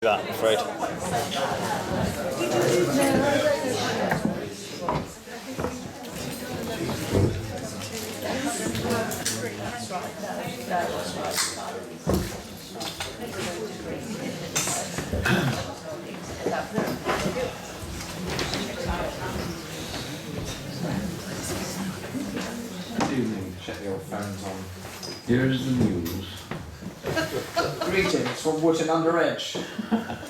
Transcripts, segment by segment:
that, I'm afraid. Good evening. Check your phones on. Here is the news. Greetings from Wotton Under Edge,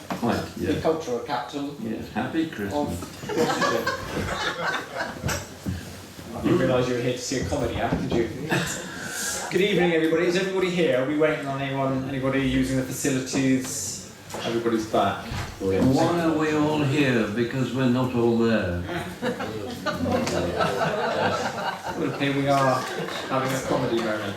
Quite, the yeah. cultural capital Yes, happy Christmas. of Gloucestershire. You realise you were here to see a comedy act, did you? Good evening, everybody. Is everybody here? Are we waiting on anybody using the facilities? Everybody's back. Brilliant. Why are we all here? Because we're not all there. Well, here we are having a comedy moment.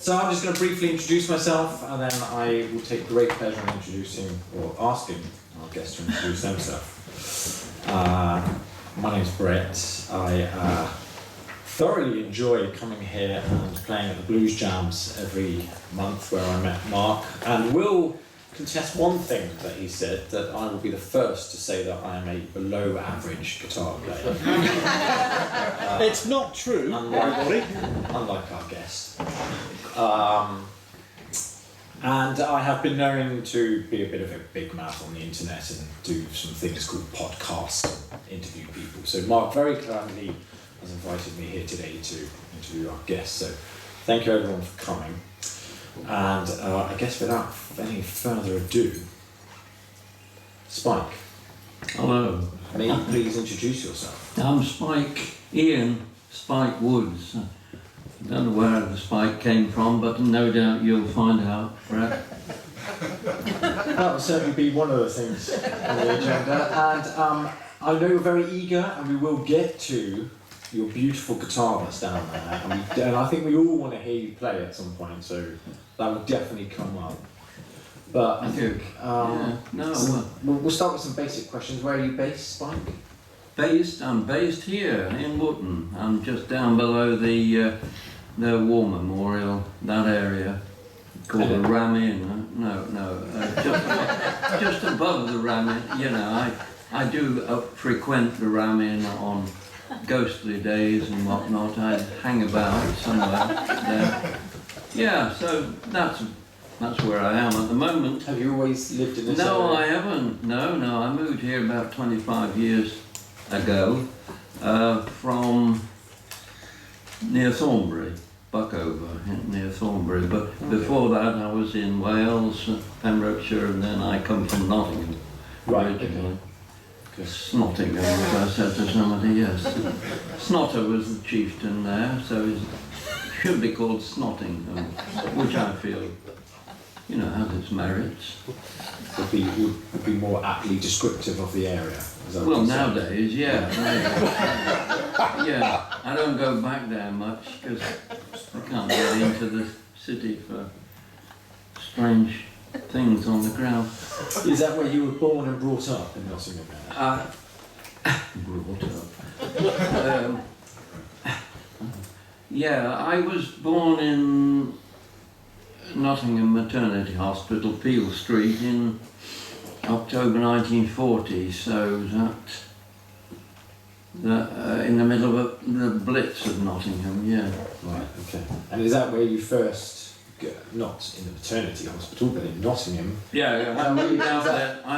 So I'm just going to briefly introduce myself, and then I will take great pleasure in introducing or asking our guests to introduce themselves. My name's Brett. I thoroughly enjoy coming here and playing at the Blues Jams every month, where I met Mark, and will contest one thing that he said, that I will be the first to say that I am a below average guitar player. It's not true, Unlike our guest. And I have been known to be a bit of a big mouth on the internet and do some things called podcasts, interview people. So Mark very kindly has invited me here today to interview our guests. So thank you everyone for coming. And I guess without any further ado, Spike. Hello. May you please introduce yourself? I'm Ian Spike Woods. I don't know where the Spike came from, but no doubt you'll find out, Brett. That will certainly be one of the things on the agenda. And I know you're very eager, and we will get to your beautiful guitar that's down there. And I think we all want to hear you play at some point, so that will definitely come up. But I think we'll start with some basic questions. Where are you based, Spike? I'm based here in Wotton. I'm just down below the War Memorial, that area, called the Ram Inn. Just above the Ram Inn. You know, I do frequent the Ram Inn on ghostly days and whatnot. I hang about somewhere there. Yeah, so that's where I am at the moment. Have you always lived in this area? No, I haven't. No, I moved here about 25 years ago from near Thornbury, Buckover, near Thornbury. But before that I was in Wales, Pembrokeshire, and then I come from Nottingham originally. Okay. Snottingham, as I said to somebody, yes. Snotter was the chieftain there, so it should be called Snottingham, which I feel, you know, has its merits. Would be more aptly descriptive of the area. Is that Well, what you're saying? nowadays, yeah. Yeah, I don't go back there much because I can't get into the city for strange things on the ground. Is that where you were born and brought up in Nottingham? Brought up. Yeah, I was born in Nottingham Maternity Hospital, Peel Street, in October 1940, so that in the middle of the Blitz of Nottingham, yeah. Right, okay. And is that where you first, not in the maternity hospital, but in Nottingham? Yeah, I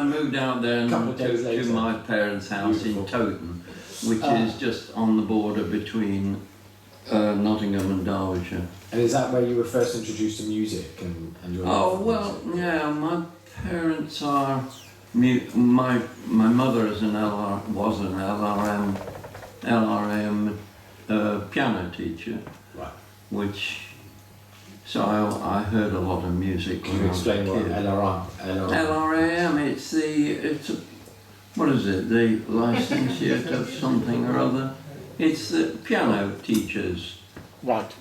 moved out there to my parents' house in Towton, which is just on the border between Nottingham and Derbyshire. And is that where you were first introduced to music and your Yeah, my parents are my mother was an LRM piano teacher, right. So I heard a lot of music. Can you explain what LRM? It's what is it? The licentiate of something or other. It's the piano teachers. Right.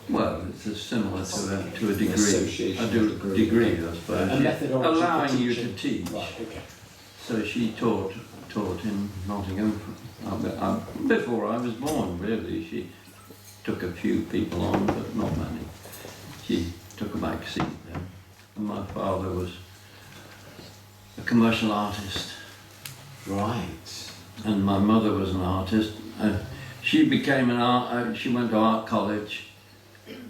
Well, it's similar to a degree. Association I do a degree, I suppose. A methodology allowing for you teaching. to teach. Right, okay. So she taught in Nottingham before I was born. Really, she took a few people on, but not many. She took a back seat then. And my father was a commercial artist. Right. And my mother was an artist. She became she went to art college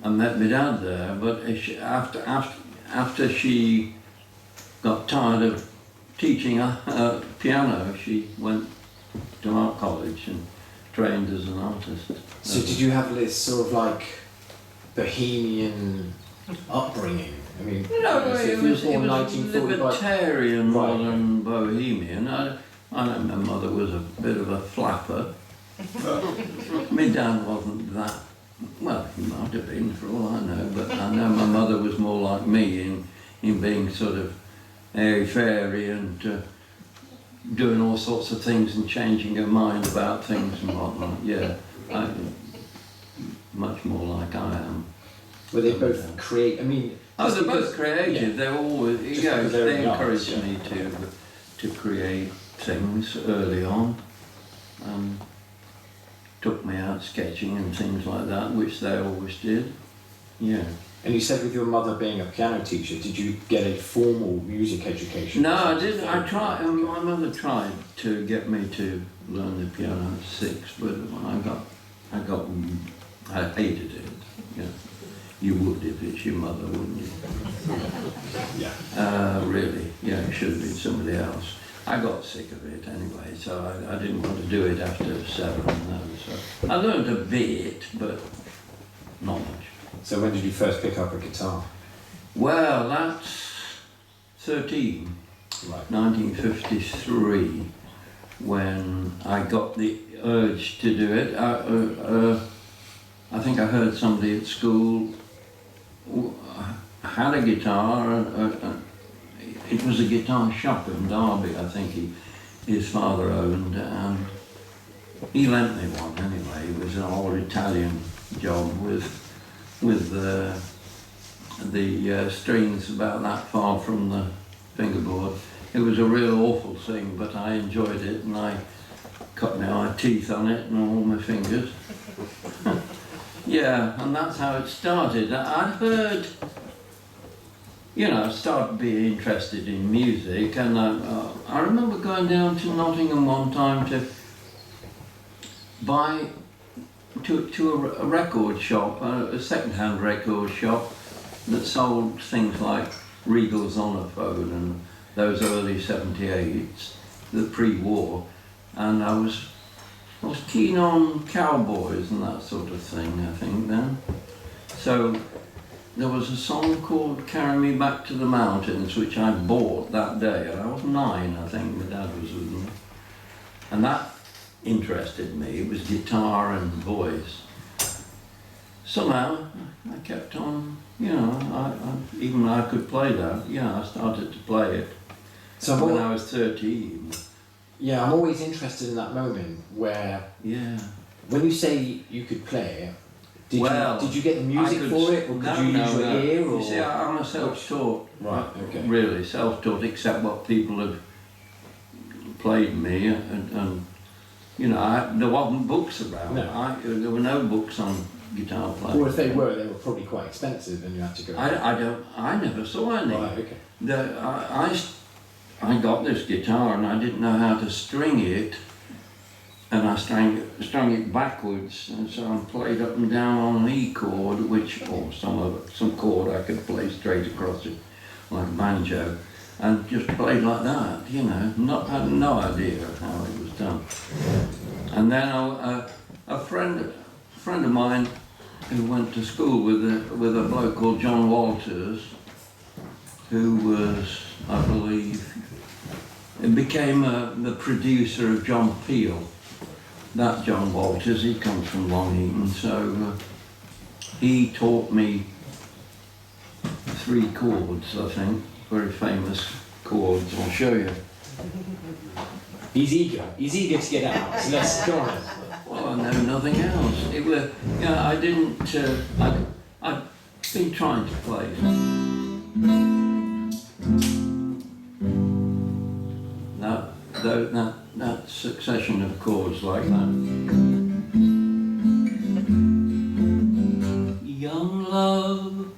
and met my dad there, but after she got tired of teaching piano, she went to art college and trained as an artist. So did you have this sort of like bohemian upbringing? I mean, No, so it if you was were born 1945 libertarian Right. more than bohemian. I know my mother was a bit of a flapper. My dad wasn't that, well, he might have been for all I know, but I know my mother was more like me in being sort of airy-fairy and doing all sorts of things and changing her mind about things and whatnot. Yeah, much more like I am. Were they both create? I mean, Oh, they're because- both creative. yeah. They're always, Just you know, because they're they in the arts, encouraged yeah. me to create things early on. Took me out sketching and things like that, which they always did. Yeah. And you said with your mother being a piano teacher, did you get a formal music education? No, I didn't. I tried. My mother tried to get me to learn the piano at 6, but I hated it. Yeah. You would if it's your mother, wouldn't you? Yeah. Really, yeah, it should have been somebody else. I got sick of it anyway, so I didn't want to do it after 7. No, so I learned a bit, but not much. So when did you first pick up a guitar? Well, that's 13, Right. 1953, when I got the urge to do it. I think I heard somebody at school had a guitar. It was a guitar shop in Derby, I think his father owned, and he lent me one anyway. It was an old Italian job with the strings about that far from the fingerboard. It was a real awful thing, but I enjoyed it, and I cut my teeth on it and all my fingers. Yeah, and that's how it started. I'd heard, I started being interested in music, and I remember going down to Nottingham one time to buy to a record shop, a second-hand record shop that sold things like Regal Zonophone and those early 78s, the pre-war, and I was keen on cowboys and that sort of thing, I think, then. So there was a song called Carry Me Back to the Mountains, which I bought that day, and I was 9, I think, my dad was with me. And that interested me. It was guitar and voice. Somehow, I kept on, even though I could play that, I started to play it So when I was 13. Yeah, I'm always interested in that moment where, when you say you could play it, did you get the music for it, or could you use your ear? Or? You see, I'm a self-taught, Right, okay. really self-taught, except what people have played me, and there wasn't books around. No. There were no books on guitar playing. Or if they were probably quite expensive, and you had to go. I never saw any. Right, okay. I got this guitar and I didn't know how to string it, and I strung it backwards, and so I played up and down on an E chord, or some chord I could play straight across it, like a banjo, and just played like that, had no idea how it was done. And then a friend of mine who went to school with a bloke called John Walters, who was, I believe, became the producer of John Peel. That John Walters, he comes from Long Eaton, so he taught me 3 chords, I think, very famous chords. I'll show you. He's eager to get out, so let's go on. Well, I know nothing else. It was, I didn't, I'd been trying to play. That succession of chords like that. Young love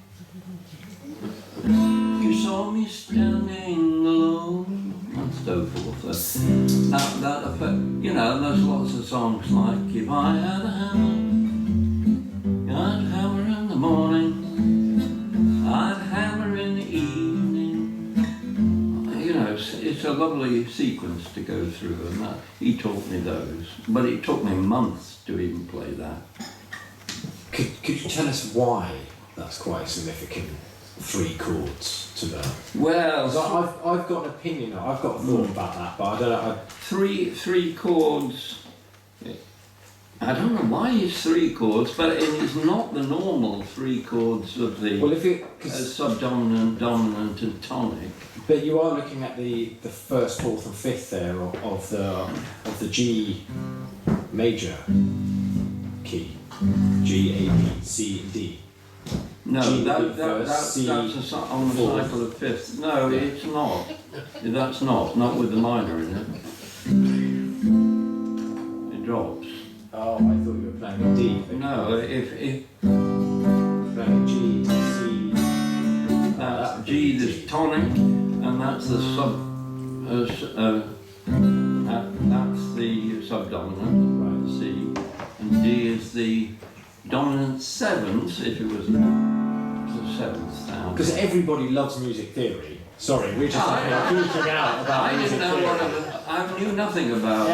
You saw me standing alone, and so forth. That effect, you know, there's lots of songs like If I Had a Hammer, I'd hammer in the morning, I'd hammer in the evening. You know, it's a lovely sequence to go through, and that, he taught me those. But it took me months to even play that. Could you tell us why that's quite significant? 3 chords to that. Well, I've got an opinion. I've got a thought about that, but I don't know. three chords. I don't know why it's 3 chords, but it's not the normal 3 chords of the Well, if subdominant, dominant, and tonic. but you are looking at the 1st, 4th, and 5th there of the G major key, G, A, B, C, and D. No, G that's C, on the cycle of 5th. No, it's not. That's not with the minor in it. It drops. Oh, I thought you were playing a D. No, if playing G, C. that's G, the tonic, and that's the that's the subdominant, Right. C, and D is the dominant 7th, if it was the 7th sound. Because everybody loves music theory. Sorry, we're just geeking out about I music didn't know theory. I knew nothing about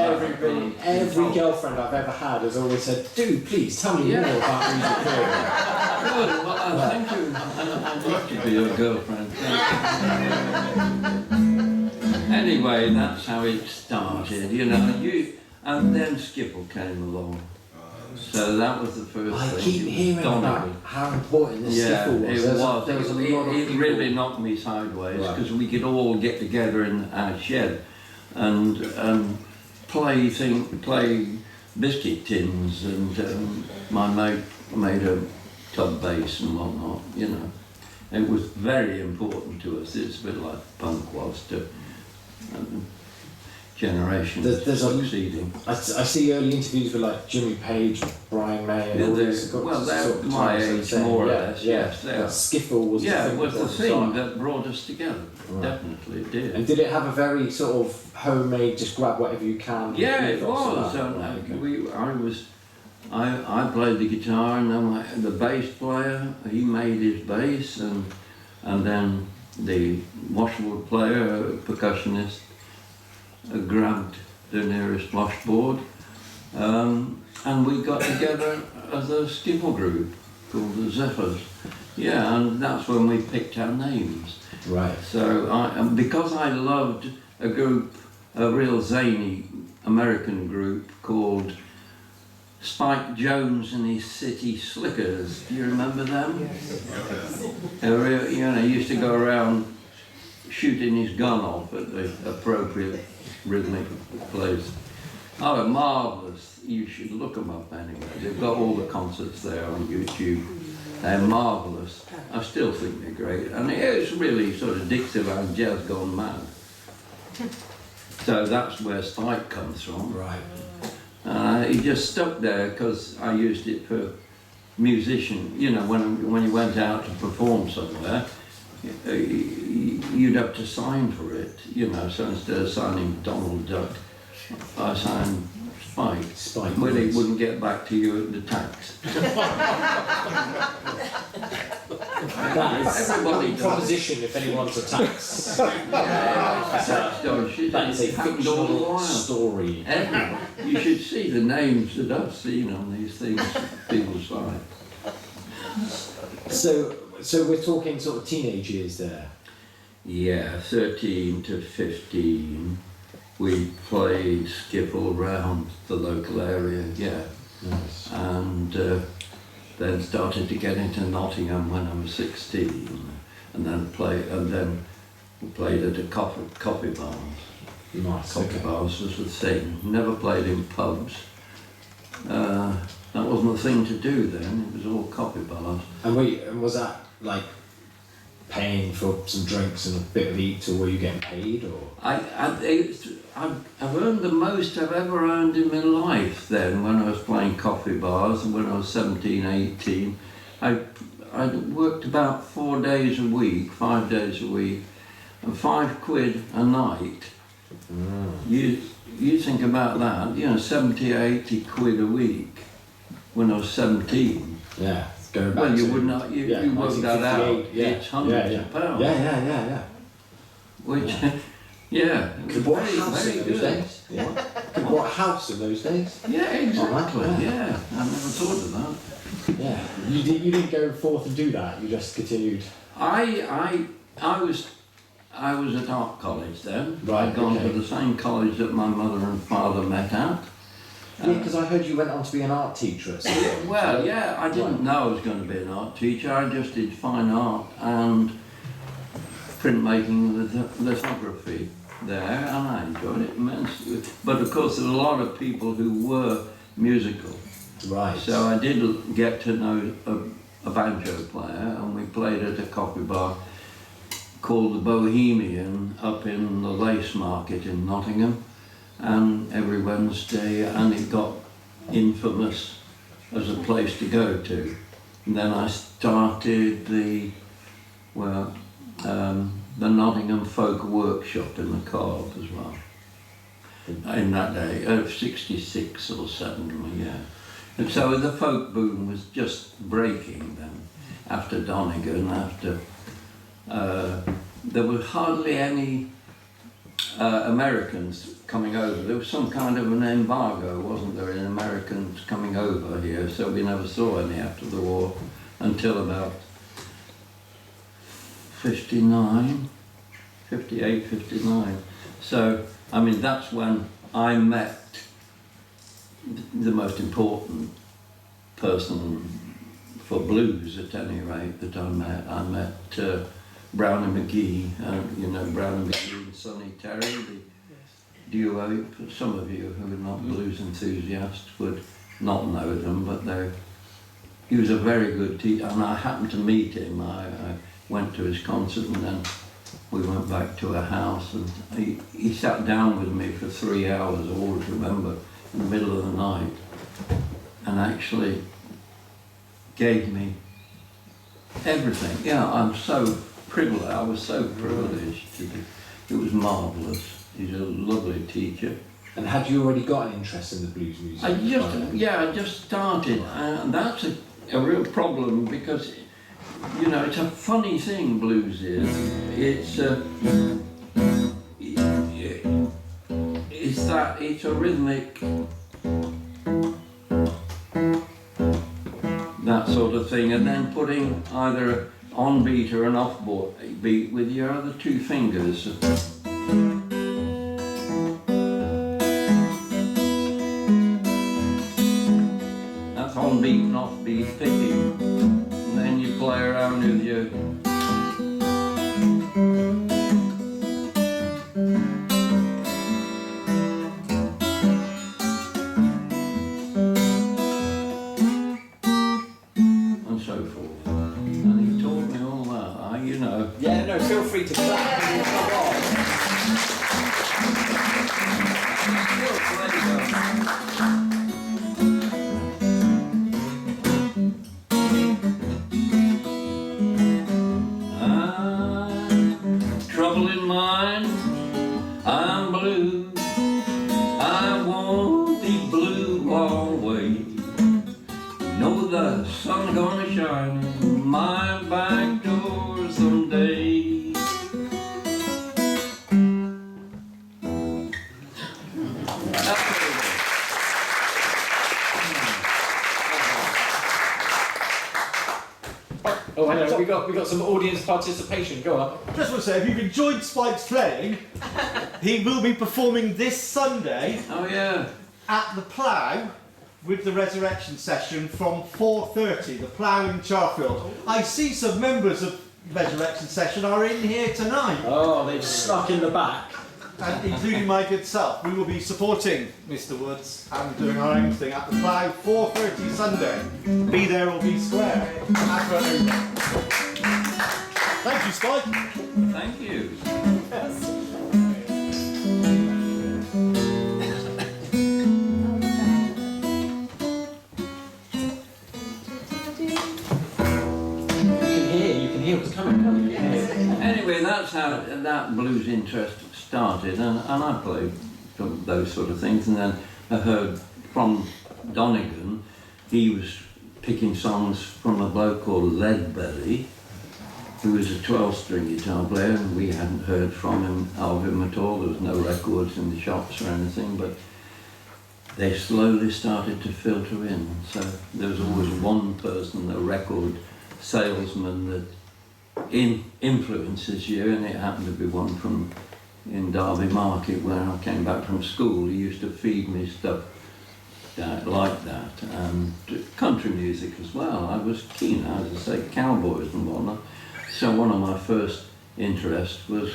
Every girlfriend I've ever had has always said, "Do please tell me more about music theory." Good, well, thank you. I'd love to be your girlfriend. Anyway, that's how it started, you know. And then Skipple came along. So that was the first I thing. keep hearing about how important this skiffle was. It was. There was a lot of It people- really knocked me sideways Right. because we could all get together in our shed and play biscuit tins, and my mate made a tub bass and whatnot. You know, it was very important to us. It's a bit like punk was to generations There's a- succeeding. I see early interviews with like Jimmy Page, Brian May, and all these. Well, they're sort of my guys age, saying, more or yeah, less. Yeah, Yes, they are. skiffle was Yeah, the it thing was the that thing brought us that brought us together. Right. Definitely it did. And did it have a very sort of homemade, just grab whatever you can? Yeah, it ethos to was. that? And Right, okay. I played the guitar, and then the bass player, he made his bass, and then the washboard player, percussionist, grabbed the nearest washboard, and we got together as a skiffle group called the Zephyrs. Yeah, and that's when we picked our names. Right. So because I loved a group, a real zany American group called Spike Jones and his City Slickers. Do you remember them? Yes. He used to go around shooting his gun off at the appropriate rhythmic place. Oh, they're marvellous. You should look them up anyway. They've got all the concerts there on YouTube. They're marvellous. I still think they're great. And it's really sort of Dixieland jazz gone mad. So that's where Spike comes from. Right. He just stuck there because I used it for musician. You know, when you went out to perform somewhere, you'd have to sign for it. You know, so instead of signing Donald Duck, I signed Spike. Spike. Well, he wouldn't get back to you at the tax. That is Everybody a does. proposition if anyone's a tax. That is a fictional story. You should see the names that I've seen on these things people sign. So we're talking sort of teenage years there. Yeah, 13 to 15. We played skiffle around the local area, yeah. Nice. And then started to get into Nottingham when I was 16, and then we played at a coffee bars. Nice. Coffee Okay. bars was the thing. Never played in pubs. That wasn't the thing to do then. It was all coffee bars. And was that like paying for some drinks and a bit of eat, or were you getting paid, or? I've earned the most I've ever earned in my life then when I was playing coffee bars, and when I was 17, 18. I I worked about 4 days a week, 5 days a week, and £5 a night. You think about that, you know, 70, 80 quid a week when I was 17. Yeah, it's going back Well, you to, would not, you work that out, 1958, it's hundreds of pounds. Yeah. Which, yeah, it was Could bought a house very in those good. days. Yeah. Could bought a house in those days. Yeah, exactly, Oh, yeah. I never thought of that. Yeah. You didn't go forth and do that. You just continued. I was at art college then. Right, I'd gone okay. to the same college that my mother and father met at. Yeah, because I heard you went on to be an art teacher at some point. Well, yeah, I didn't Right. know I was going to be an art teacher. I just did fine art and printmaking, lithography there, and I enjoyed it immensely. But of course, there were a lot of people who were musical. Right. So I did get to know a banjo player, and we played at a coffee bar called the Bohemian up in the Lace Market in Nottingham, and every Wednesday, and it got infamous as a place to go to. And then I started the Nottingham Folk Workshop in the Co-op as well. In that day, of 66 or 7, yeah. And so the folk boom was just breaking then, after Donegan, after there were hardly any Americans coming over. There was some kind of an embargo, wasn't there, in Americans coming over here, so we never saw any after the war until about 59, 58, 59. So, I mean, that's when I met the most important person for blues, at any rate, that I met. I met Brown and McGee, you know, Brown and McGee and Sonny Terry, the duo. Some of you who are not blues enthusiasts would not know them, but he was a very good teacher, and I happened to meet him. I went to his concert, and then we went back to a house, and he sat down with me for 3 hours, I always remember, in the middle of the night, and actually gave me everything. Yeah, I'm so privileged, I was so privileged to be. It was marvellous. He's a lovely teacher. And had you already got an interest in the blues music? I just started, and that's a real problem, because, you know, it's a funny thing, blues is. It's a rhythmic, that sort of thing, and then putting either on beat or an off beat with your other two fingers. That's on beat and off beat picking. And then you play around with your and so forth. And he taught me all that, you know. Yeah, no, feel free to clap and come on. Trouble in mind, I'm blue. I won't be blue always. Know the sun gonna shine in my back door someday. Oh, hang on, we got some audience participation. Go on. Just want to say, if you've enjoyed Spike's playing, he will be performing this Sunday Oh yeah. at the Plough with the Resurrection session from 4:30. The Plough in Charfield. I see some members of Resurrection session are in here tonight, Oh, they've snuck in the back. and including my good self. We will be supporting Mr. Woods and doing our own thing at the Plough, 4:30 Sunday. Be there or be square. Thank you, Spike. Thank you. Anyway, that's how that blues interest started, and I played those sort of things, and then I heard from Donegan, he was picking songs from a bloke called Leadbelly, who was a 12-string guitar player, and we hadn't heard of him at all. There was no records in the shops or anything, but they slowly started to filter in. So there was always one person, a record salesman, that influences you, and it happened to be one from in Derby Market where I came back from school. He used to feed me stuff like that, and country music as well. I was keen, as I say, cowboys and whatnot. So one of my first interests was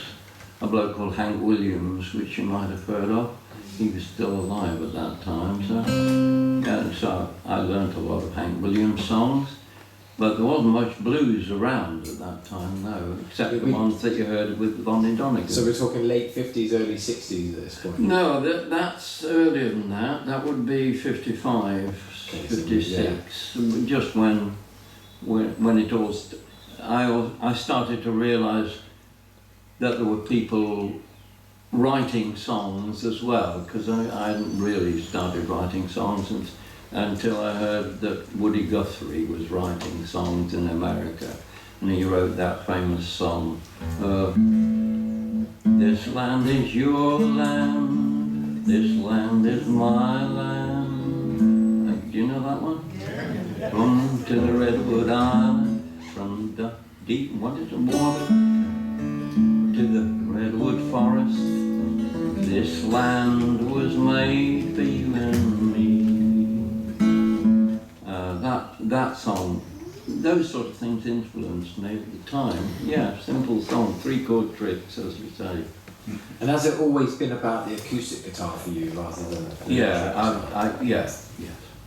a bloke called Hank Williams, which you might have heard of. He was still alive at that time, so I learnt a lot of Hank Williams songs. But there wasn't much blues around at that time, no, except the ones that you heard with Bonnie Donegan. So we're talking late 50s, early 60s at this point? No, that's earlier than that. That would be 55, 56, just when it all... I started to realise that there were people writing songs as well, because I hadn't really started writing songs until I heard that Woody Guthrie was writing songs in America, and he wrote that famous song, "This land is your land, this land is my land." Do you know that one? Yeah. From to the Redwood Island, from the deep water to the Redwood Forest, this land was made for you and me. That song, those sort of things influenced me at the time. Yeah, simple song, 3-chord tricks, as we say. And has it always been about the acoustic guitar for you rather than... Yes.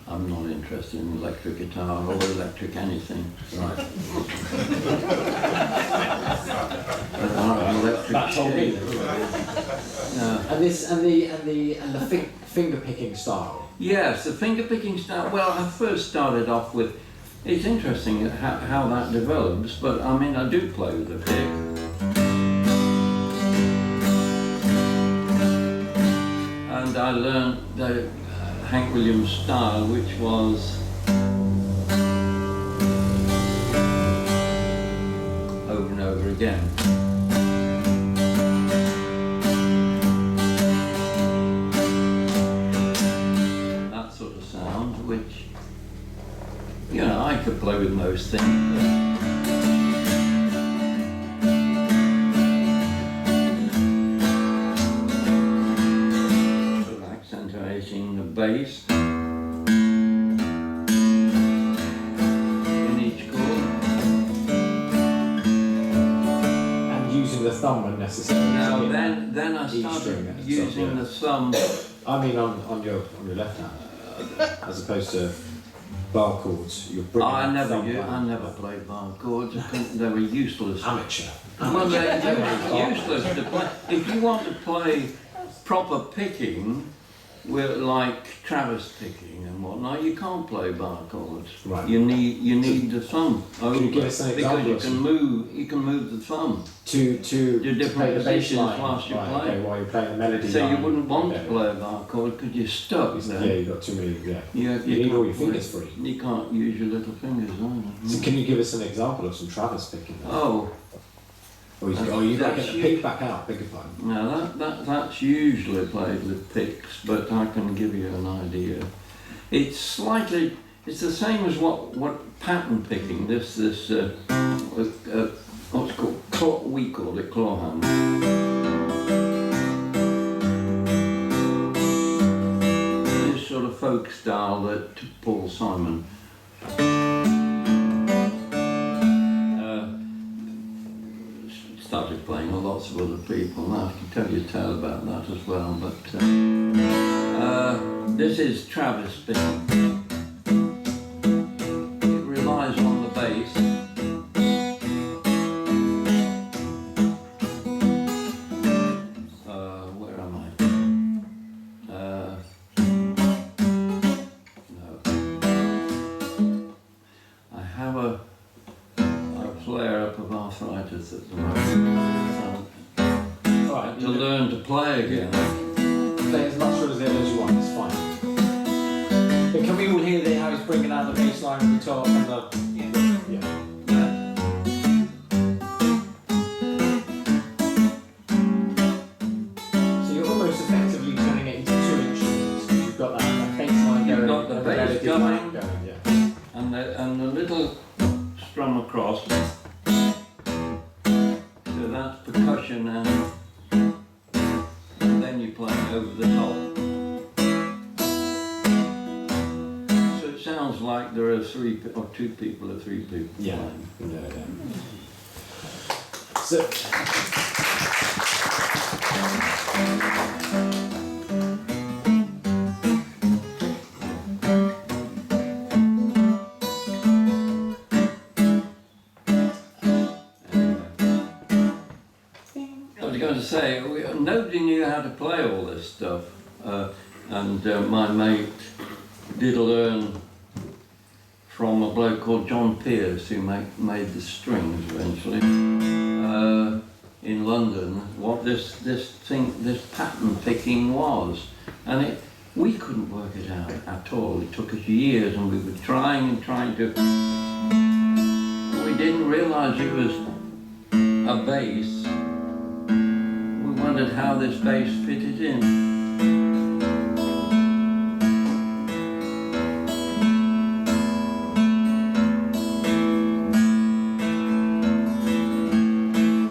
I'm not interested in electric guitar or electric anything. Right. That's all me. And the finger picking style. Yes, the finger picking style. Well, I first started off with. It's interesting how that develops, but I mean, I do play with the pick. And I learned the Hank Williams style, which was over and over again. That sort of sound, which, you know, I could play with most things. Sort of accentuating the bass in each chord. And using the thumb when necessary. Now then I started using the thumb. I mean on your left hand, as opposed to bar chords. You're bringing I thumb never played bar chords. I think they were useless. Amateur. Well, they were useless to play. If you want to play proper picking, like Travis picking and whatnot, you can't play bar chords. Right. You need the thumb over, you give us an example because you can move the thumb to different play the bass positions line whilst you right, play. okay, while you're playing the melody So line. you wouldn't want to Okay. play a bar chord because you're stuck Yeah, there. you've got too many, yeah. You You need all your can't fingers play- free. You can't use your little fingers either. So can you give us an example of some Travis picking? Oh, Or you got to that's get the pick back out, beg your pardon. now that's usually played with picks, but I can give you an idea. It's the same as what pattern picking. This what's called we call it claw hand. This sort of folk style that Paul Simon started playing with lots of other people. Now I can tell you a tale about that as well, but this is Travis picking. It relies on the bass. Where am I? No. I have a flare-up of arthritis at the moment. fine. to learn to play again. Play as much as you want, it's fine. But can we all hear how he's bringing out the bass line and the top and the... Yeah. So you're almost effectively turning it into 2 instruments. You've got that bass line going. You've got the and bass melody going. line yeah. And the little strum across. So that's percussion and then you play over the top. So it sounds like there are 3 or 2 people or 3 people playing. Yeah. So... I was going to say, nobody knew how to play all this stuff, and my mate did learn from a bloke called John Pierce, who made the strings eventually, in London, what this pattern picking was, and we couldn't work it out at all. It took us years, and we were trying to. We didn't realise it was a bass. We wondered how this bass fitted in.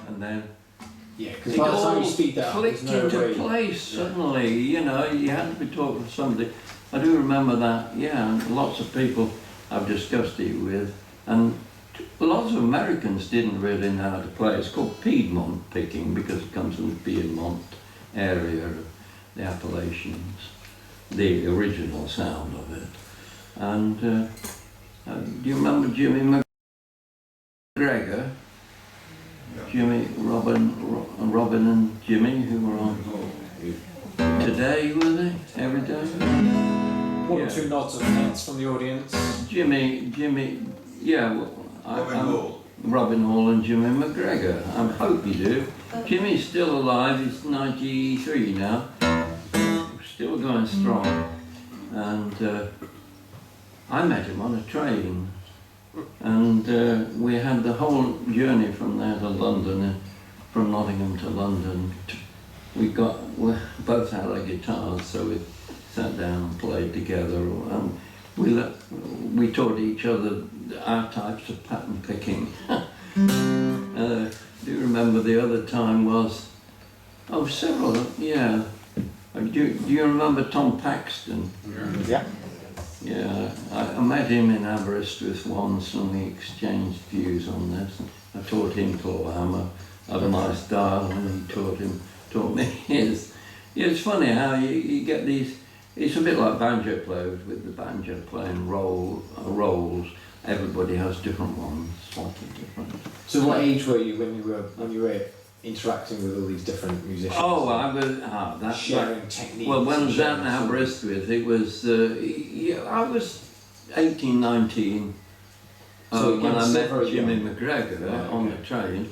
And then Because by the time you speed that up, there's clicked no way... into place suddenly, you know, you had to be talking to somebody. I do remember that, yeah, and lots of people I've discussed it with, and lots of Americans didn't really know how to play. It's called Piedmont picking because it comes from the Piedmont area of the Appalachians, the original sound of it. And do you remember Jimmy McGregor? Jimmy, Robin and Jimmy, who were on Today, were they? Every day? One or 2 nods of heads from the audience. Jimmy, yeah, Robin Hall and Jimmy McGregor. I hope you do. Jimmy's still alive, he's 93 now. Still going strong. And I met him on a train. And we had the whole journey from there to London, from Nottingham to London. We both had our guitars, so we sat down and played together. And we taught each other our types of pattern picking. Do you remember the other time was, several, yeah. Do you remember Tom Paxton? Yeah. Yeah, I met him in Aberystwyth once and we exchanged views on this. I taught him clawhammer of my style and he taught me his. Yeah, it's funny how you get these, it's a bit like banjo players with the banjo playing rolls. Everybody has different ones, slightly different. So what age were you when you were interacting with all these different musicians? Oh, I was sharing techniques. Well, when I was out in Aberystwyth, it was I was 18, 19 when I met Jimmy McGregor on the train.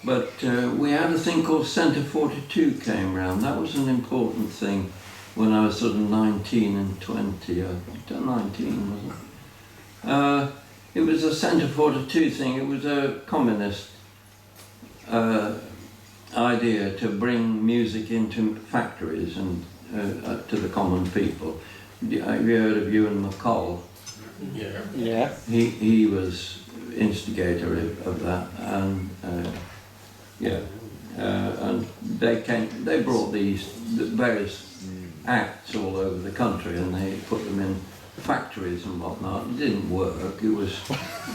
But we had a thing called Centre 42 came round. That was an important thing when I was sort of 19 and 20. 19, wasn't it? It was a Centre 42 thing. It was a communist idea to bring music into factories and to the common people. Have you heard of Ewan McCall? Yeah. He was instigator of that, and and they brought these various acts all over the country and they put them in factories and whatnot. It didn't work. It was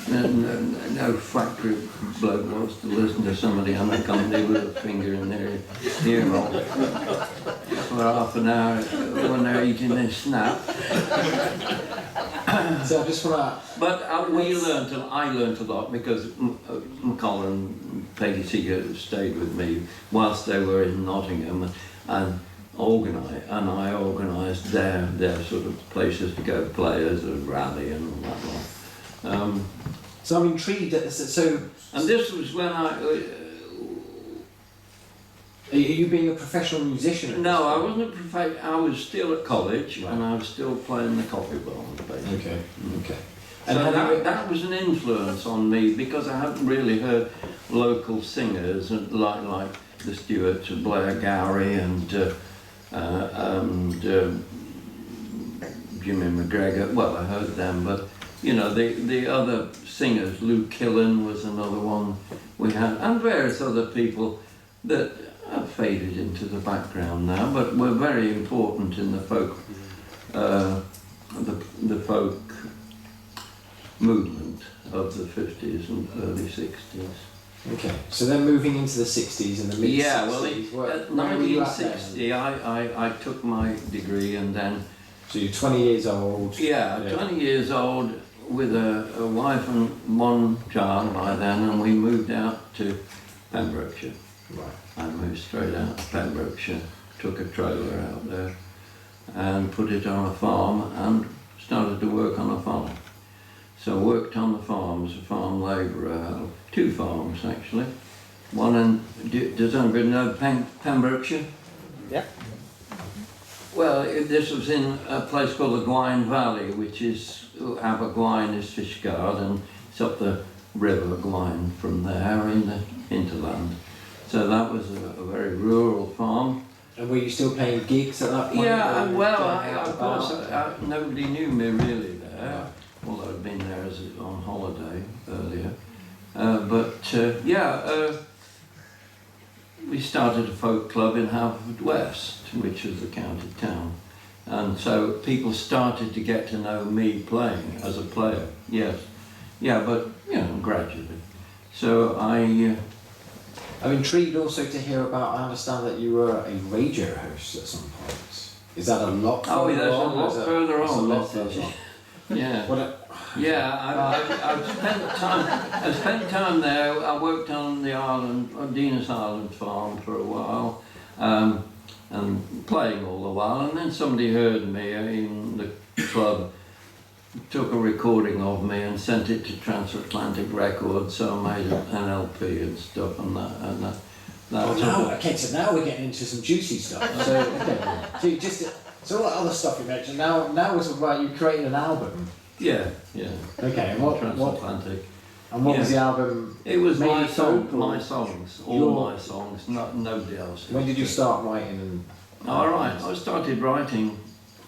no factory bloke wants to listen to somebody on the company with a finger in their earhole for half an hour when they're eating their snap. So I just want to. But I learned a lot because McCall and Peggy Seeger stayed with me whilst they were in Nottingham and I organised their sort of places to go play as a rally and all that lot. So I'm intrigued. And this was when Are you you being a professional musician? At No, this I point? wasn't a I was still at college, Right. and I was still playing the coffee bars, basically. Okay, okay. And And so that was an influence on me, because I hadn't really heard local singers like the Stewarts of Blair Gowrie and Jimmy McGregor. Well, I heard them, but you know, the other singers, Lou Killen was another one we had, and various other people that have faded into the background now, but were very important in the folk, the folk movement of the 50s and early 60s. Okay, so then moving into the 60s and the mid 60s. Yeah, well, where at were you at then? 1960, I took my degree, and then, So you're 20 years old. yeah, 20 years old, with a wife and one child by then, and we moved out to Pembrokeshire. Right. I moved straight out to Pembrokeshire, took a trailer out there and put it on a farm and started to work on a farm. So I worked on the farm as a farm labourer, 2 farms actually. One in, does anybody know Pembrokeshire? Yeah. Well, this was in a place called the Gwaun Valley, which is, Abergwaun is Fishguard, and it's up the river Gwaun from there in the hinterland. So that was a very rural farm. And were you still playing gigs at that point? Yeah, or well, going out of course, about? nobody knew me really there, Right. although I'd been there as on holiday earlier. We started a folk club in Haverfordwest, which was the county town. And so people started to get to know me playing as a player, yes. Yeah, but, you know, gradually. So I'm intrigued also to hear about, I understand that you were a radio host at some point. Is that a lot further Oh, on? yeah, that's a or lot is it- further it's a on, lot this is- further on. yeah. What a- I spent time there. I worked on the Dinas Island farm for a while, and playing all the while. And then somebody heard me in the club, took a recording of me and sent it to Transatlantic Records. So I made an LP and stuff, and that. Oh, now, okay, so now we're getting into some juicy stuff. So, okay. So all that other stuff you mentioned, now is about you creating an album. Yeah. Okay, and what Transatlantic. was the album? It was mainly my folk or- my songs, all Your- my songs, not nobody else's. When did you start writing? All right, I started writing Right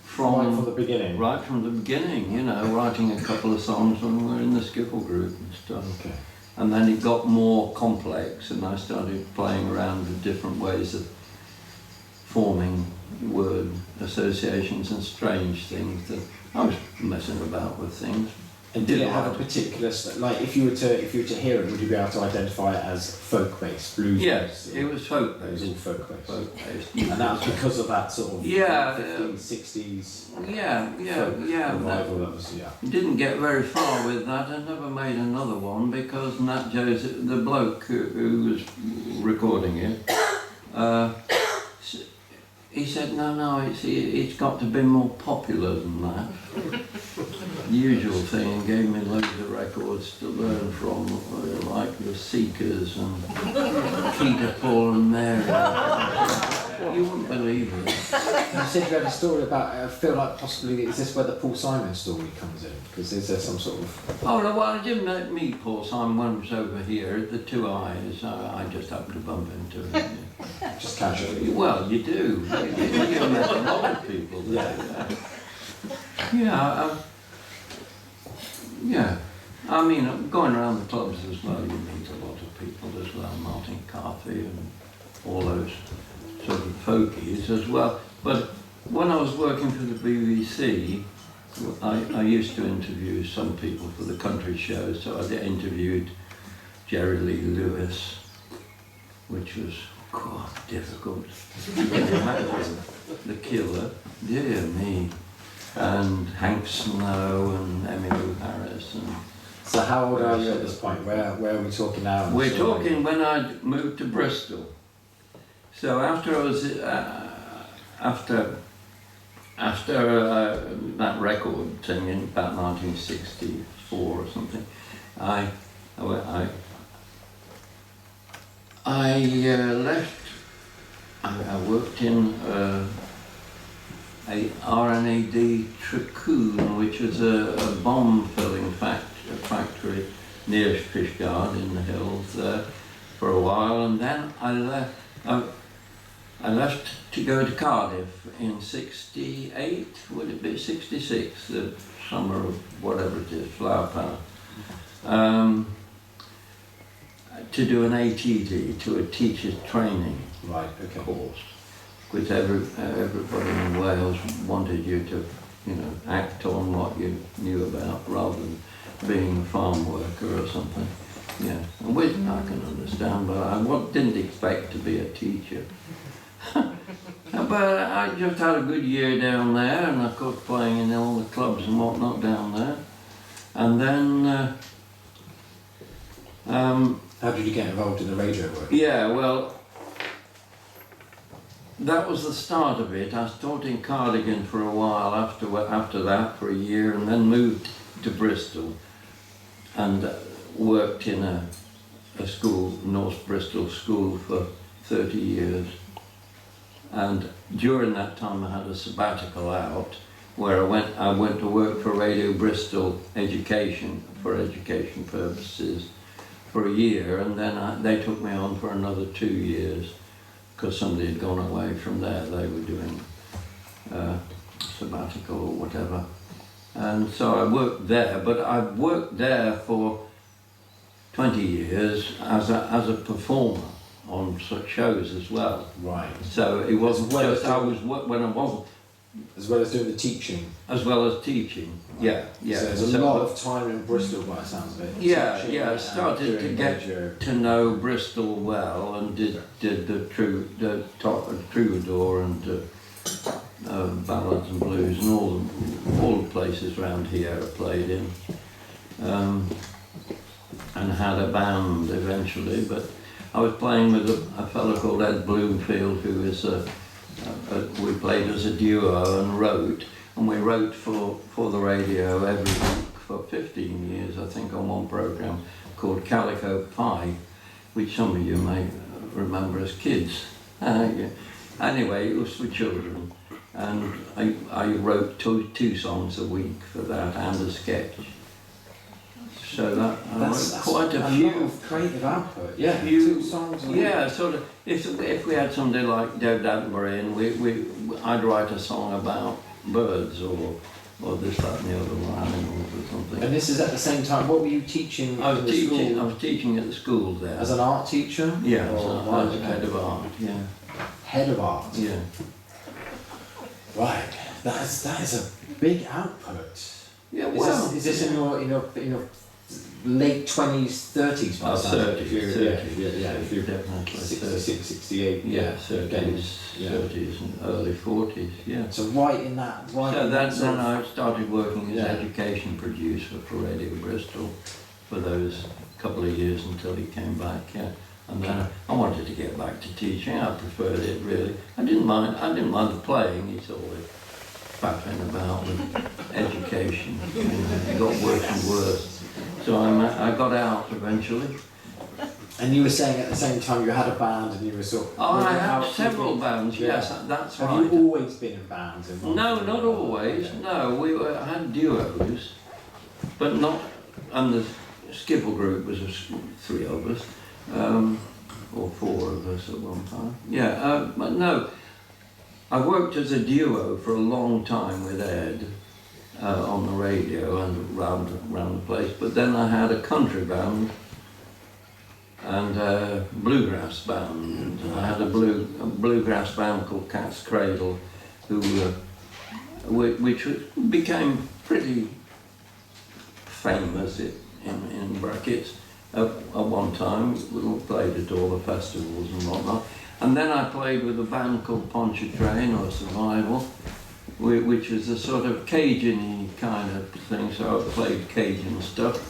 from from the beginning. right from the beginning. You know, writing a couple of songs when we were in the skiffle group and stuff. Okay. And then it got more complex, and I started playing around with different ways of forming word associations and strange things. That I was messing about with things. And did it have a like- particular like if you were to hear it, would you be able to identify it as folk based, blues Yes, based? it was folk It was all based. folk based. Folk based. And that was because of that sort of Yeah, 50s, 60s Yeah, that- revival that was Didn't get very far with that. I never made another one because Nat Joe's, the bloke who was recording it, he said, no, it's got to be more popular than that. The usual thing, and gave me loads of records to learn from, like the Seekers and Peter, Paul and Mary. You wouldn't believe it. You said you had a story about, I feel like possibly, is this where the Paul Simon story comes in? Because is there some sort of... Oh, no, well, I didn't meet Paul Simon when I was over here, the Two Eyes. I just happened to bump into him. Just casually? Well, you do. You met a lot of people there. Yeah. I mean, going around the clubs as well, you meet a lot of people as well. Martin Carthy and all those sort of folkies as well. But when I was working for the BBC, I used to interview some people for the country shows. So I interviewed Jerry Lee Lewis, which was quite difficult. The Killer, dear me, and Hank Snow and Emmylou Harris. And So how old are you at this point? Where are we talking now? we're talking when I moved to Bristol. So after I was after that record thing in about 1964 or something, I left I worked in a RNAD Tricoon, which was a bomb filling factory near Fishguard in the hills there for a while, and then I left to go to Cardiff in '68, would it be '66, the summer of whatever it is, Flower Power, to do an ATD, to a teacher's training course, which everybody in Wales wanted you to, you know, act on what you knew about rather than being a farm worker or something. Yeah, which I can understand, but I didn't expect to be a teacher. But I just had a good year down there, and of course playing in all the clubs and whatnot down there. And then how did you get involved in the radio work? yeah, well, that was the start of it. I taught in Cardigan for a while after that for a year, and then moved to Bristol and worked in a school, North Bristol School, for 30 years. And during that time I had a sabbatical out where I went to work for Radio Bristol Education for education purposes for a year, and then they took me on for another 2 years because somebody had gone away from there. They were doing sabbatical or whatever. And so I worked there, but I worked there for 20 years as a performer on such shows as well. Right. So it wasn't well just I was when I wasn't. As well as doing the teaching. As well as teaching, yeah. So there's a lot of time in Bristol by the sounds of it. Yeah. I started to get to know Bristol well, and did the Troubadour and ballads and blues and all the places around here I played in, and had a band eventually. But I was playing with a fellow called Ed Bloomfield, who is we played as a duo and wrote for the radio every week for 15 years, I think, on one programme called Calico Pie, which some of you may remember as kids. Anyway, it was for children, and I wrote two songs a week for that and a sketch. So that's quite a few. Lot of creative output. Yeah, few, 2 songs. Yeah, sort of. If we had somebody like David Attenborough in, I'd write a song about birds or this, that, and the other, or animals or something. And this is at the same time. What were you teaching? I was teaching at the school there. As an art teacher. Yeah, as a head of art. Yeah. Head of art. Yeah. Right. That is a big output. Yeah. Well, is this in your late 20s, 30s? 30s. Yeah. If you're definitely 66, 68. Yeah, 30s, 30s and early 40s. Yeah. So right in that. So then I started working as education producer for Radio Bristol for those couple of years until he came back. Yeah. And then I wanted to get back to teaching. I preferred it really. I didn't mind the playing. It's always faffing about with education. It got worse and worse. So I got out eventually. And you were saying at the same time you had a band and you were sort of... Oh, I had several bands, yes, that's right. Have you always been in bands? No, not always, no. I had duos, but not... And the Skibble group was 3 of us, or 4 of us at one time. Yeah, but no. I worked as a duo for a long time with Ed. On the radio and around the place, but then I had a country band and a bluegrass band. And I had a bluegrass band called Cat's Cradle, which became pretty famous in brackets at one time. We played at all the festivals and whatnot. And then I played with a band called Pontchartrain or Survival, which was a sort of Cajun-y kind of thing, so I played Cajun stuff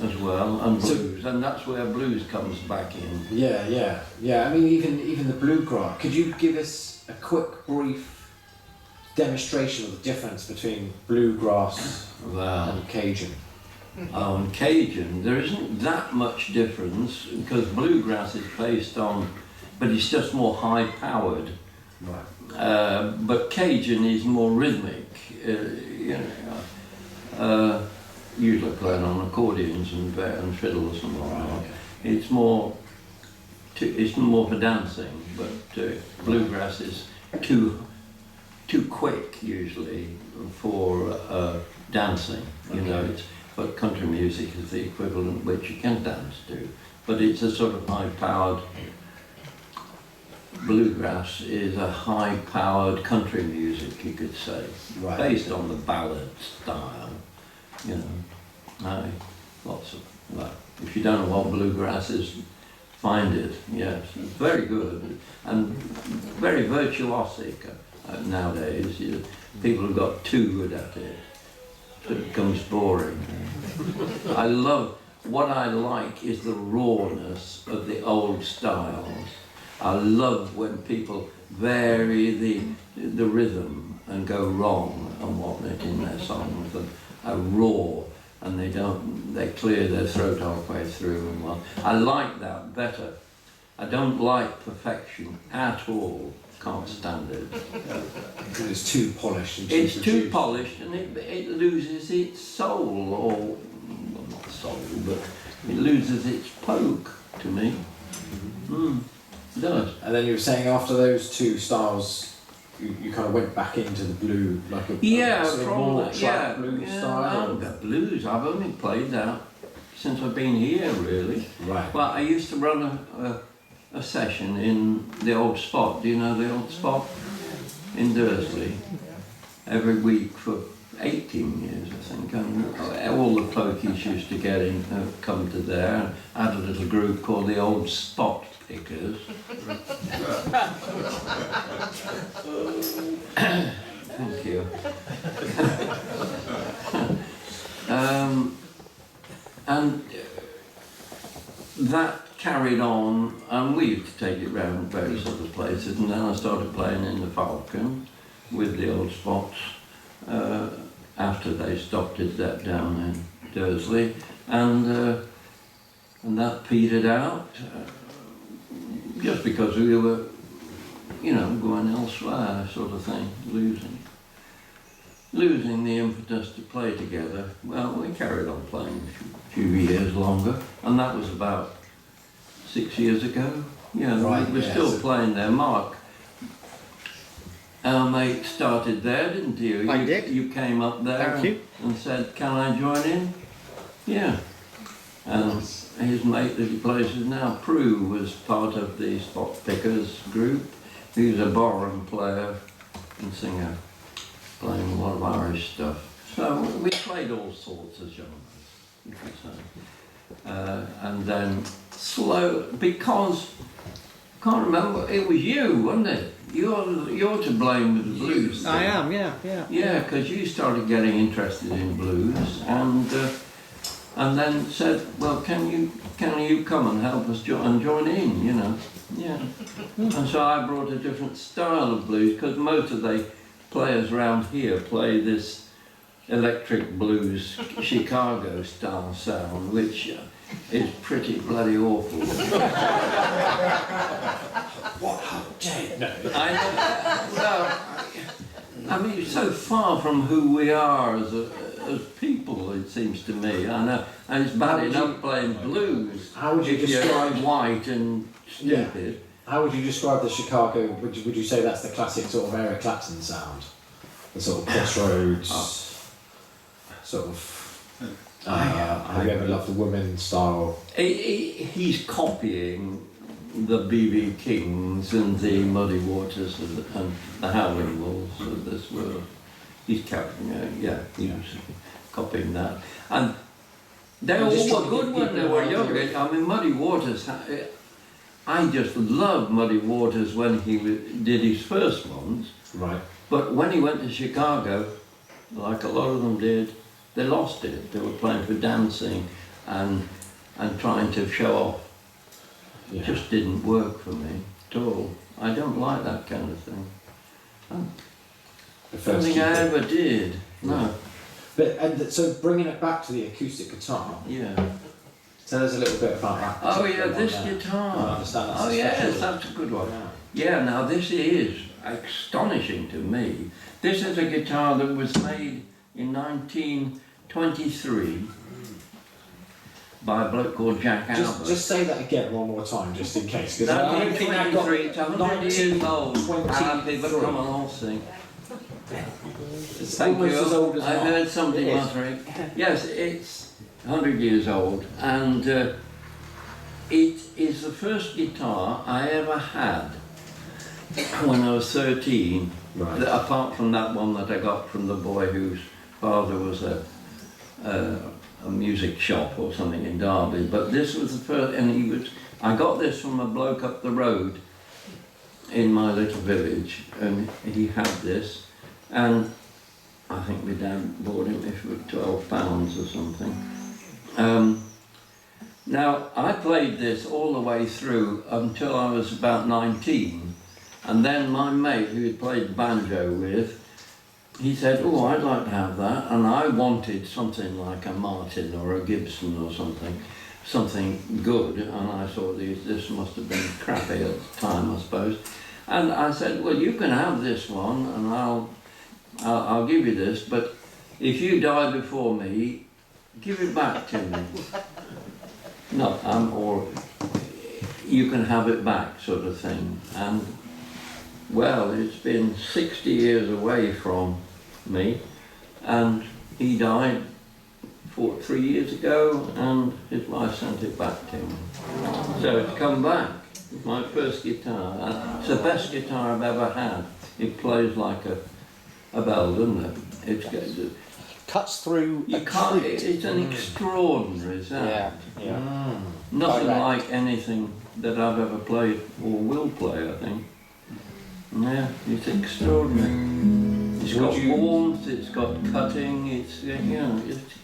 as well, and blues, and that's where blues comes back in. Yeah. I mean, even the bluegrass. Could you give us a quick, brief demonstration of the difference between bluegrass and Cajun? Cajun, there isn't that much difference because bluegrass is based on but it's just more high-powered. Right. But Cajun is more rhythmic, usually playing on accordions and fiddles and whatnot. It's more for dancing, but bluegrass is too quick usually for dancing. But country music is the equivalent which you can dance to. But it's a sort of high-powered. Bluegrass is a high-powered country music, you could say, based on the ballad style. Lots of. Well, if you don't know what bluegrass is, find it. Yes, it's very good and very virtuosic nowadays. People have got too good at it, so it becomes boring. What I like is the rawness of the old styles. I love when people vary the rhythm and go wrong and whatnot in their songs and are raw, and they clear their throat halfway through and what. I like that better. I don't like perfection at all. Can't stand it. Because it's too polished. And it's too polished, and it loses its soul, or well, not soul, but it loses its poke to me. It does. And then you were saying after those two styles, you kind of went back into the blue, like a sort of more track blues style. Blues. I've only played that since I've been here, really. Right. Well, I used to run a session in the Old Spot. Do you know the Old Spot in Dursley? Every week for 18 years, I think. And all the folkies used to come to there. I had a little group called the Old Spot Pickers. Thank you. And that carried on, and we used to take it round various other places, and then I started playing in the Falcon with the Old Spots after they stopped it down in Dursley, and that petered out. Just because we were, going elsewhere, sort of thing, losing the impetus to play together. Well, we carried on playing a few years longer, and that was about 6 years ago. Yeah, right, we were still playing there. Mark, our mate, started there, didn't you? I did. You came up there and said, "Can I join in?" Yeah. And his mate that he plays with now, Prue, was part of the Spot Pickers group. He was a barroom player and singer, playing a lot of Irish stuff. So we played all sorts of genres, you could say. And then because, I can't remember, it was you, wasn't it? You're to blame with the blues thing. I am, yeah. Yeah, because you started getting interested in blues, and then said, "Well, can you come and help us join in?" Yeah. And so I brought a different style of blues, because most of the players around here play this electric blues Chicago style sound, which is pretty bloody awful. What? How dare no? I mean, it's so far from who we are as people, it seems to me. I know, and it's bad enough playing blues. How would you describe you're white and stupid? Yeah. How would you describe the Chicago? Would you say that's the classic sort of Eric Clapton sound, the sort of crossroads, sort of? Have you ever loved a woman style? He's copying the B.B. Kings and the Muddy Waters and the Howling Wolves of this world. He's copying that. And they all were good when they were younger. I mean, Muddy Waters, I just loved Muddy Waters when he did his first ones. Right. But when he went to Chicago, like a lot of them did, they lost it. They were playing for dancing and trying to show off. It just didn't work for me at all. I don't like that kind of thing. I don't think I ever did. No. But so bringing it back to the acoustic guitar. Yeah. Tell us a little bit about that. Oh yeah, this one there. guitar. I understand that's Oh a yes, special- that's a good one. Yeah. Yeah, now this is astonishing to me. This is a guitar that was made in 1923 by a bloke called Jack Albert. Just say that again one more time, just in case. 'Cause I don't think that got 1923, it's 100 years old. Happy but 1923. come along, sing. It's Thank almost you. as old as I mine. heard somebody It is. muttering. Yes, it's 100 years old, and it is the first guitar I ever had when I was 13. Right. Apart from that one that I got from the boy whose father was a music shop or something in Derby. But this was the first, and I got this from a bloke up the road in my little village, and he had this, and I think my dad bought it for £12 or something. Now, I played this all the way through until I was about 19, and then my mate who had played banjo with, he said, oh, I'd like to have that, and I wanted something like a Martin or a Gibson or something good, and I thought this must have been crappy at the time, I suppose. And I said, well, you can have this one, and I'll give you this, but if you die before me, give it back to me. No, or you can have it back, sort of thing. And well, it's been 60 years away from me, and he died 3 years ago, and his wife sent it back to me. So it's come back. It's my first guitar. And it's the best guitar I've ever had. It plays like a bell, doesn't it? Cuts through. You can't. It's an extraordinary sound. Yeah. Nothing Direct. like anything that I've ever played or will play, I think. Yeah, it's extraordinary. It's got warmth, it's got cutting, it's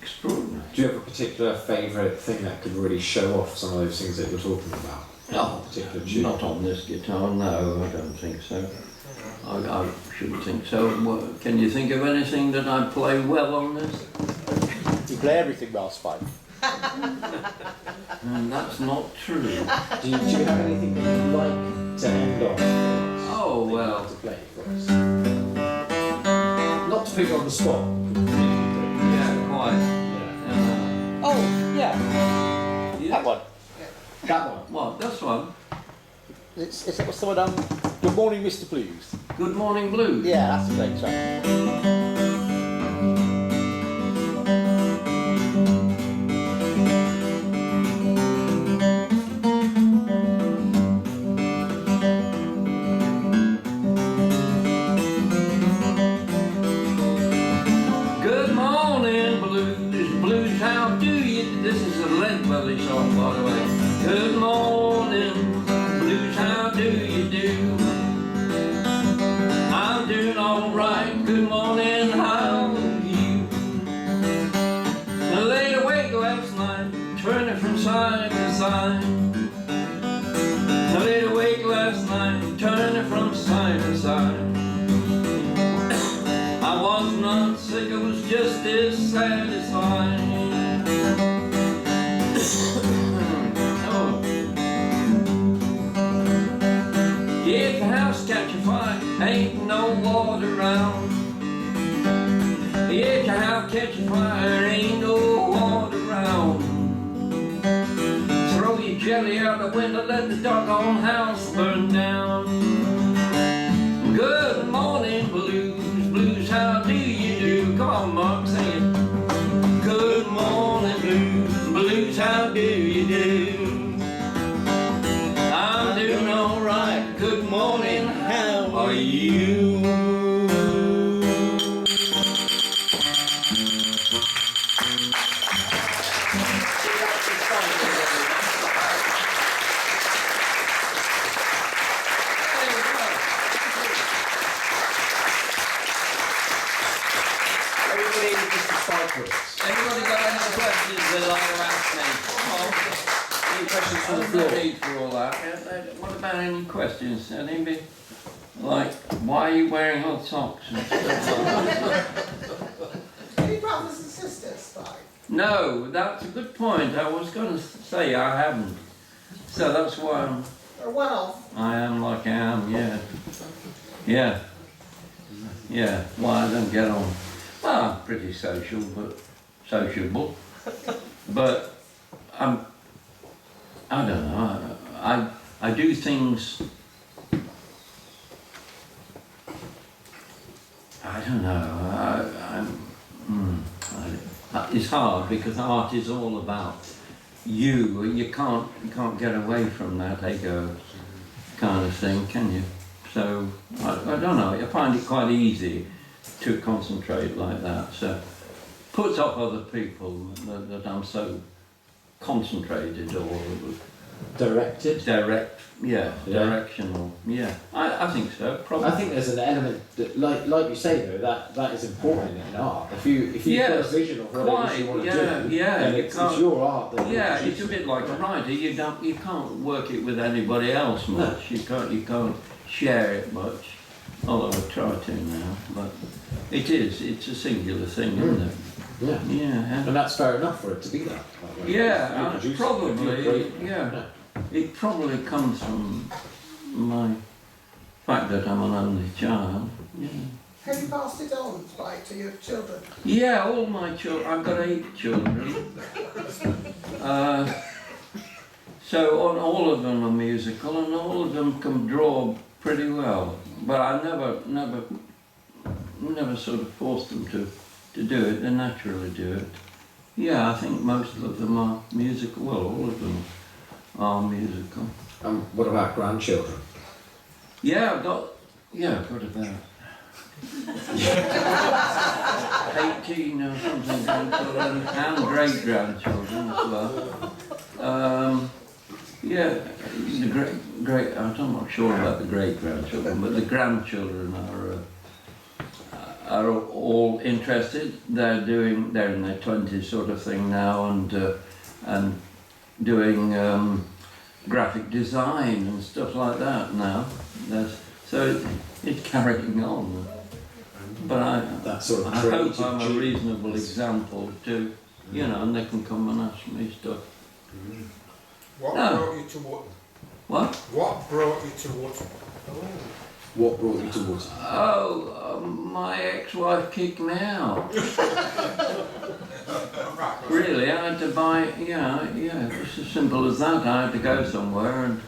extraordinary. Do you have a particular favourite thing that could really show off some of those things that you're talking about? No, Particular tune? not on this guitar, no, I don't think so. I shouldn't think so. Can you think of anything that I play well on this? You play everything well, Spike. That's not true. Do you have anything that you'd like to end on? Oh, That you'd well. like to play for us? Not to put you on the spot. Yeah, quite. Yeah. Oh, yeah. Yeah. That one. That one. What, this one? What's the one? Good Morning, Mr. Blues. Good Morning Blues. Yeah, that's a great track. Good morning, blues, blues, how do you? This is a Lead Belly song, by the way. Good morning, blues, how do you do? I'm doing all right. Good morning, how are you? I laid awake last night, turning from side to side. I laid awake last night, turning from side to side. I was not sick, I was just dissatisfied. Oh. If the house catch a fire, ain't no water around. If your house catch a fire, ain't no water around. Throw your jelly out the window, let the doggone house burn down. Good morning, blues, blues, how do you do? Come on, Mark, sing it. Good morning, blues, blues, how do you do? I'm doing all right. Good morning, how are you? Everybody just cyclists. Anybody got any questions they'd like to ask me? Any questions from the There's floor? no need for all that. What about any questions? Anybody? Like, why are you wearing hot socks and stuff? Any brothers and sisters, Spike? No, that's a good point. I was going to say I haven't. So that's why I am like I am, yeah. Yeah. Yeah, why I don't get on. Well, I'm pretty sociable. But I don't know. I do things. I don't know. It's hard because art is all about you. You can't get away from that ego kind of thing, can you? So I don't know. I find it quite easy to concentrate like that. So puts off other people that I'm so concentrated or Directed? directional. Yeah, I think so, probably. I think there's an element that, like you say though, that is important in art. If you've got a vision of what it is you want to do, then it's your art that it's a bit like a writer. You can't work it with anybody else much. No. You can't share it much. Although I try to now, but it's a singular thing, isn't it? Yeah. Yeah. And that's fair enough for it to be that way. Yeah, probably. Yeah. It probably comes from my fact that I'm an only child. Yeah. Have you passed it on, like, to your children? Yeah, all my children. I've got 8 children. So all of them are musical, and all of them can draw pretty well. But I never sort of forced them to do it. They naturally do it. Yeah, I think most of them are musical. Well, all of them are musical. What about grandchildren? Yeah, I've got about 18 or something grandchildren and great-grandchildren as well. Yeah, the great. I'm not sure about the great-grandchildren, but the grandchildren are all interested. They're in their 20s sort of thing now, and doing graphic design and stuff like that now. So it's carrying on. But that sort of I hope I'm a reasonable example too, and they can come and ask me stuff. What brought you to Wotton? What? What brought you to Wotton? What brought you to Wotton? Oh, my ex-wife kicked me out. Really, I had to buy, it's as simple as that. I had to go somewhere, and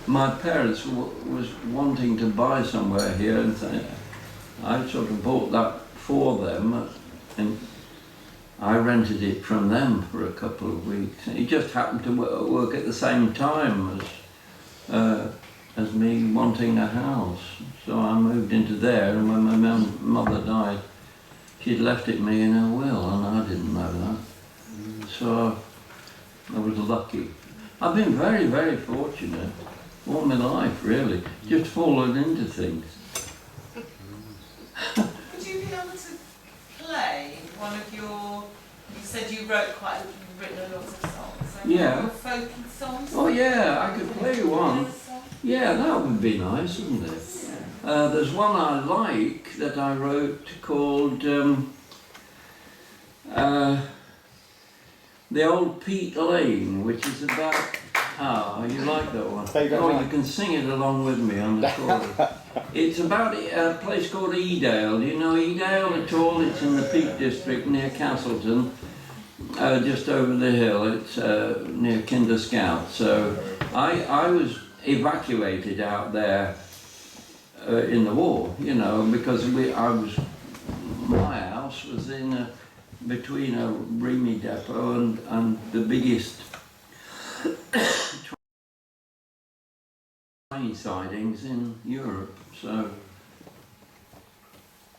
my parents was wanting to buy somewhere here, and I sort of bought that for them, and I rented it from them for a couple of weeks. It just happened to work at the same time as me wanting a house. So I moved into there, and when my mother died, she'd left it me in her will, and I didn't know that. So I was lucky. I've been very, very fortunate all my life, really, just fallen into things. Would you be able to play one of your? You said you written a lot of songs. So Yeah. Your folky songs. Oh yeah, I could play one. Yeah, that would be nice, wouldn't it? There's one I like that I wrote called The Old Pete Lane, which is about... you like that one? You can sing it along with me on the chorus. It's about a place called Edale. Do you know Edale at all? It's in the Peak District near Castleton, just over the hill. It's near Kinder Scout. So I was evacuated out there in the war, because my house was in between a Remy depot and the biggest train sidings in Europe. So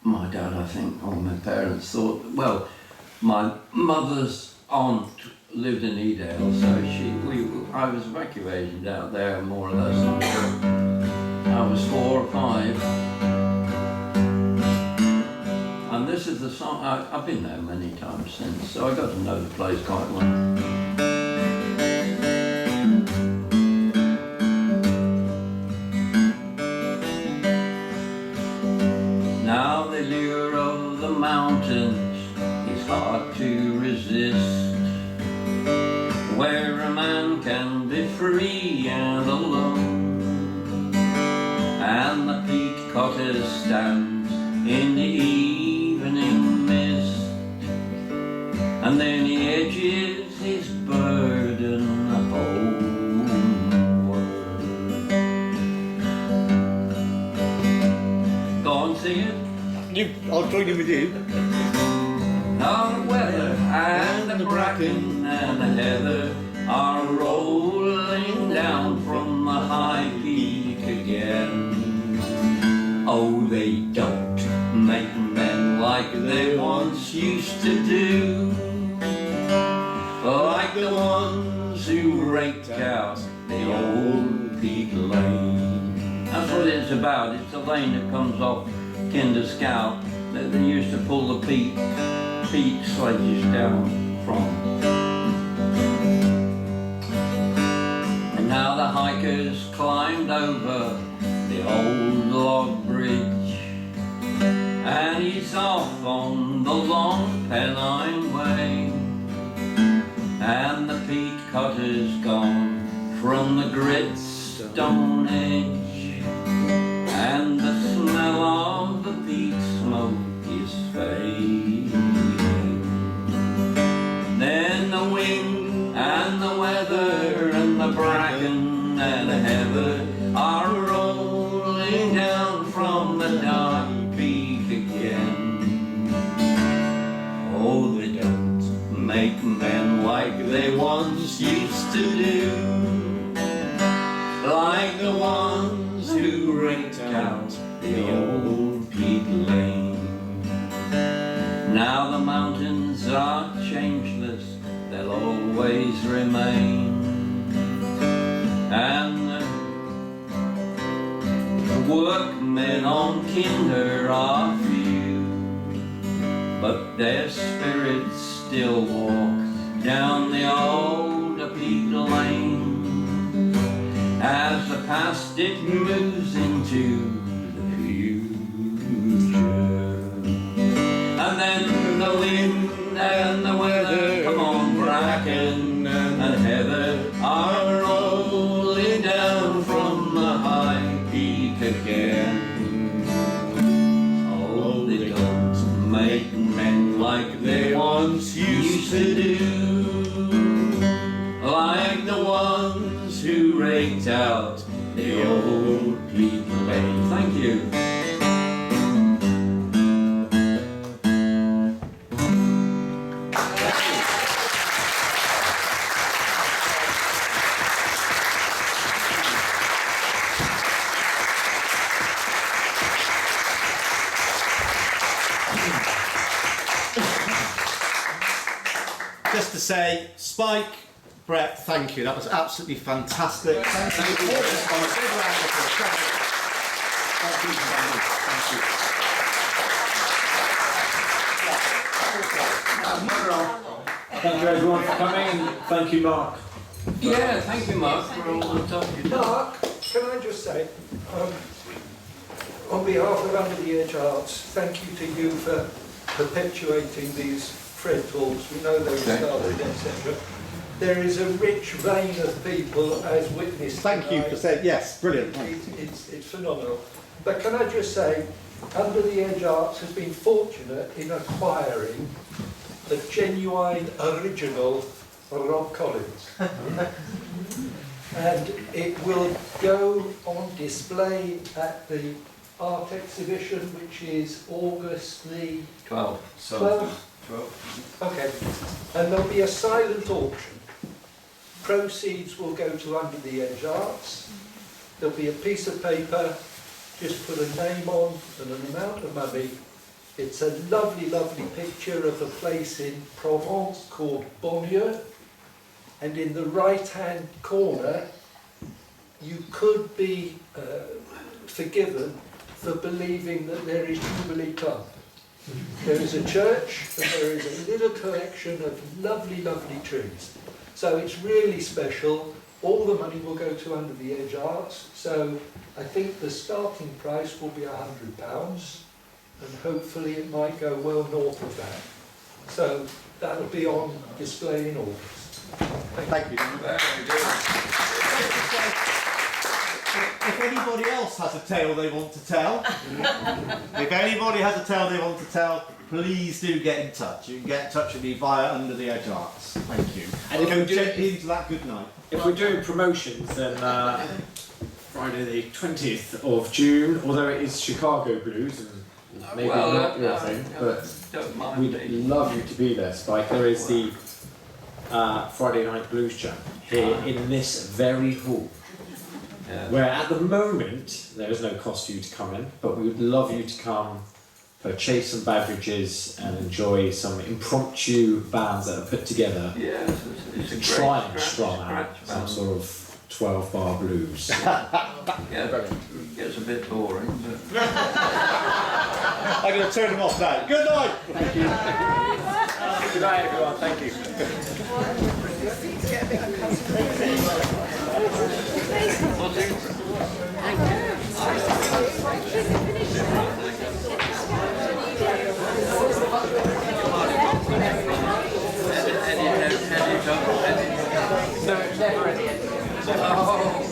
my dad, I think, or my parents thought, well, my mother's aunt lived in Edale, so I was evacuated out there more or less. I was 4 or 5. And this is the song, I've been there many times since, so I got to know the place quite well. Now the lure of the mountains is hard to resist. and the peat cottage stands in the evening mist, and then he edges his burden homeward. Go on, sing it. I'll join in with you. Now the weather and the bracken and the heather are rolling down from the high peak again. Oh, they don't make men like they once used to do, like the ones who raked out the old peak lane. That's what it's about. It's a lane that comes off Kinder Scout that they used to pull the peat sledges down from. And now the hikers climbed over the old log bridge, and he's off on the long Pennine Way, and the peat cotter's gone from the grit stone edge, and the smell of the peat smoke is fading. Then the wind and the weather and the bracken and the heather are rolling down from the dark peak again. Oh, they don't make men like they once used to do, like the ones who raked out the old peak lane. Now the mountains are changeless, they'll always remain, and the workmen on Kinder are few, but their spirits still walk down the old peak lane as the past it moves into the future. And then the wind and the weather, come on, bracken and heather, are rolling down from the high peak again. Oh, they don't make men like they once used to do, like the ones who raked out the old peak lane. Thank you. Just to say, Spike, Brett, thank you. That was absolutely fantastic. Thank you. Big round of applause. Thank you everyone for coming, and thank you Mark. Yeah, thank you, Mark, for all the stuff you did. Mark, can I just say, on behalf of Under the Edge Arts, thank you to you for perpetuating these Fred talks. We know they started, etc. There is a rich vein of people as witnessed. Thank you for saying, yes, brilliant. It's phenomenal. But can I just say, Under the Edge Arts has been fortunate in acquiring the genuine original Rob Collins. And it will go on display at the art exhibition, which is August the 12th. 12th. Okay. And there'll be a silent auction. Proceeds will go to Under the Edge Arts. There'll be a piece of paper, just put a name on and an amount of money. It's a lovely, lovely picture of a place in Provence called Bonnieux. And in the right-hand corner, you could be forgiven for believing that there is Jubilee Club. There is a church and there is a little collection of lovely, lovely trees. So it's really special. All the money will go to Under the Edge Arts. So I think the starting price will be £100 and hopefully it might go well north of that. So that'll be on display in August. Thank you. if anybody else has a tale they want to tell, please do get in touch. You can get in touch with me via Under the Edge Arts. Thank you. And if Go we do- gently into that good night. If we're doing promotions, then Friday the 20th of June, although it is Chicago Blues and maybe not your thing, but Don't mind we'd me. love you to be there, Spike. There is the Friday Night Blues Jam here in this very hall, Yeah. where at the moment there is no cost for you to come in, but we would love you to come, purchase some beverages and enjoy some impromptu bands that are put together. Yeah, it's a great Try and scratch strum out some band. sort of 12-bar blues. Yeah, it gets a bit boring, but I'm going to turn them off now. Good night. Good night, everyone. Thank you. any No, never any. Oh.